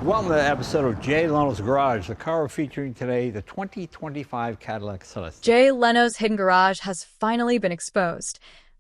Welcome to the episode of Jay Leno's Garage, the car we're featuring today, the 2025 Cadillac Celestiq. Jay Leno's hidden garage has finally been exposed.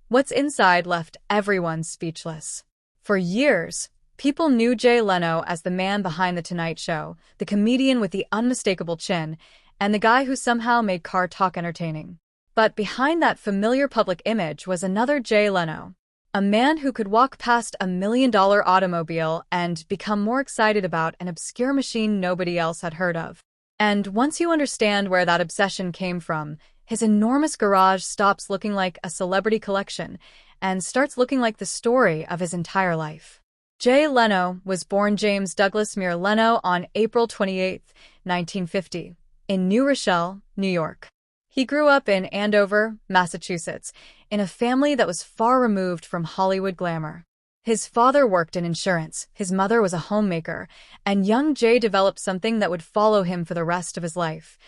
What's inside left everyone speechless. For years, people knew Jay Leno as the man behind The Tonight Show, the comedian with the unmistakable chin, and the guy who somehow made car talk entertaining. But behind that familiar public image was another Jay Leno. A man who could walk past $1 million automobile and become more excited about an obscure machine nobody else had heard of. And once you understand where that obsession came from, his enormous garage stops looking like a celebrity collection and starts looking like the story of his entire life. Jay Leno was born James Douglas Muir Leno on April 28, 1950, in New Rochelle, New York. He grew up in Andover, Massachusetts, in a family that was far removed from Hollywood glamour. His father worked in insurance, his mother was a homemaker, and young Jay developed something that would follow him for the rest of his life: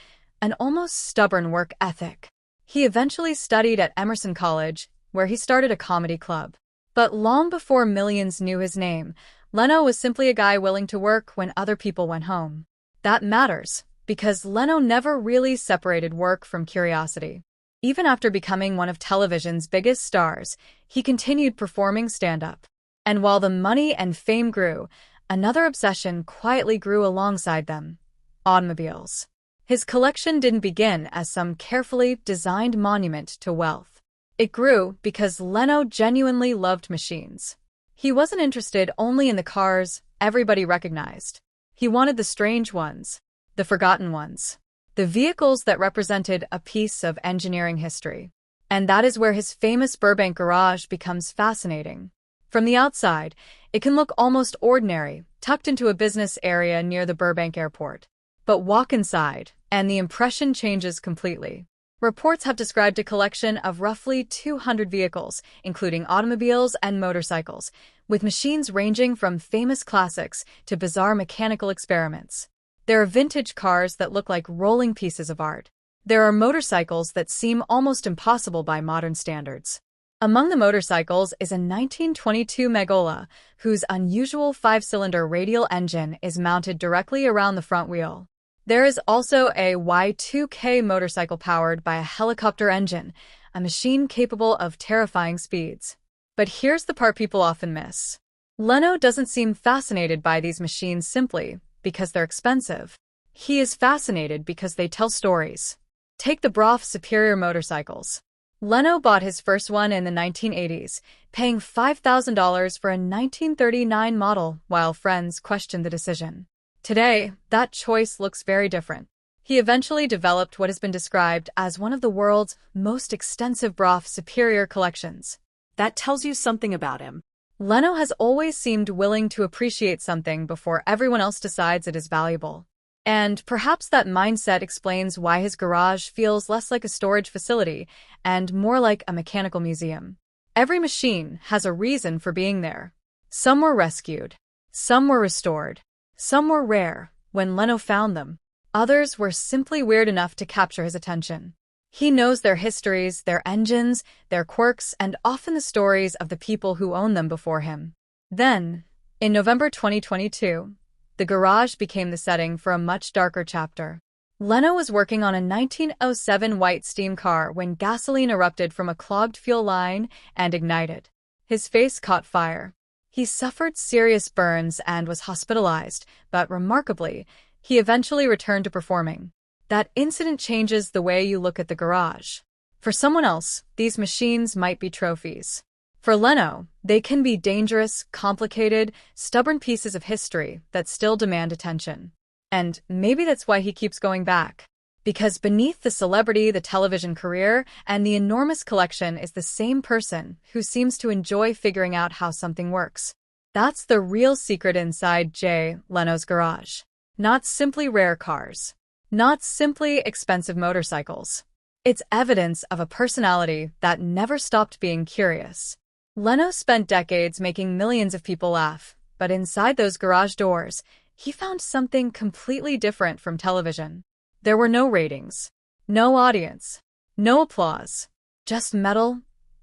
an almost stubborn work ethic. He eventually studied at Emerson College, where he started a comedy club. But long before millions knew his name, Leno was simply a guy willing to work when other people went home. That matters, because Leno never really separated work from curiosity. Even after becoming one of television's biggest stars, he continued performing stand-up. And while the money and fame grew, another obsession quietly grew alongside them: automobiles. His collection didn't begin as some carefully designed monument to wealth. It grew because Leno genuinely loved machines. He wasn't interested only in the cars everybody recognized. He wanted the strange ones, the forgotten ones, the vehicles that represented a piece of engineering history. And that is where his famous Burbank garage becomes fascinating. From the outside, it can look almost ordinary, tucked into a business area near the Burbank airport. But walk inside, and the impression changes completely. Reports have described a collection of roughly 200 vehicles, including automobiles and motorcycles, with machines ranging from famous classics to bizarre mechanical experiments. There are vintage cars that look like rolling pieces of art. There are motorcycles that seem almost impossible by modern standards. Among the motorcycles is a 1922 Meggola, whose unusual 5-cylinder radial engine is mounted directly around the front wheel. There is also a Y2K motorcycle powered by a helicopter engine, a machine capable of terrifying speeds. But here's the part people often miss. Leno doesn't seem fascinated by these machines simply because they're expensive. He is fascinated because they tell stories. Take the Brough Superior motorcycles. Leno bought his first one in the 1980s, paying $5,000 for a 1939 model while friends questioned the decision. Today, that choice looks very different. He eventually developed what has been described as one of the world's most extensive Brough Superior collections. That tells you something about him. Leno has always seemed willing to appreciate something before everyone else decides it is valuable. And perhaps that mindset explains why his garage feels less like a storage facility and more like a mechanical museum. Every machine has a reason for being there. Some were rescued. Some were restored. Some were rare when Leno found them. Others were simply weird enough to capture his attention. He knows their histories, their engines, their quirks, and often the stories of the people who owned them before him. Then, in November 2022, the garage became the setting for a much darker chapter. Leno was working on a 1907 white steam car when gasoline erupted from a clogged fuel line and ignited. His face caught fire. He suffered serious burns and was hospitalized, but remarkably, he eventually returned to performing. That incident changes the way you look at the garage. For someone else, these machines might be trophies. For Leno, they can be dangerous, complicated, stubborn pieces of history that still demand attention. And maybe that's why he keeps going back. Because beneath the celebrity, the television career, and the enormous collection is the same person who seems to enjoy figuring out how something works. That's the real secret inside Jay Leno's garage. Not simply rare cars. Not simply expensive motorcycles. It's evidence of a personality that never stopped being curious. Leno spent decades making millions of people laugh, but inside those garage doors, he found something completely different from television. There were no ratings, no audience, no applause, just metal,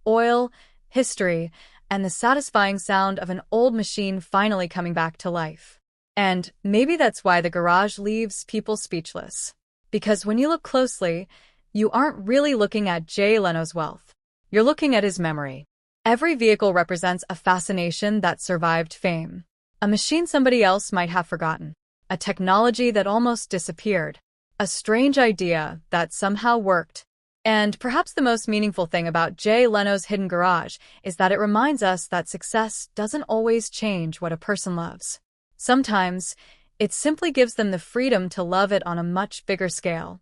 oil, history, and the satisfying sound of an old machine finally coming back to life. And maybe that's why the garage leaves people speechless. Because when you look closely, you aren't really looking at Jay Leno's wealth. You're looking at his memory. Every vehicle represents a fascination that survived fame. A machine somebody else might have forgotten. A technology that almost disappeared. A strange idea that somehow worked. And perhaps the most meaningful thing about Jay Leno's hidden garage is that it reminds us that success doesn't always change what a person loves. Sometimes, it simply gives them the freedom to love it on a much bigger scale.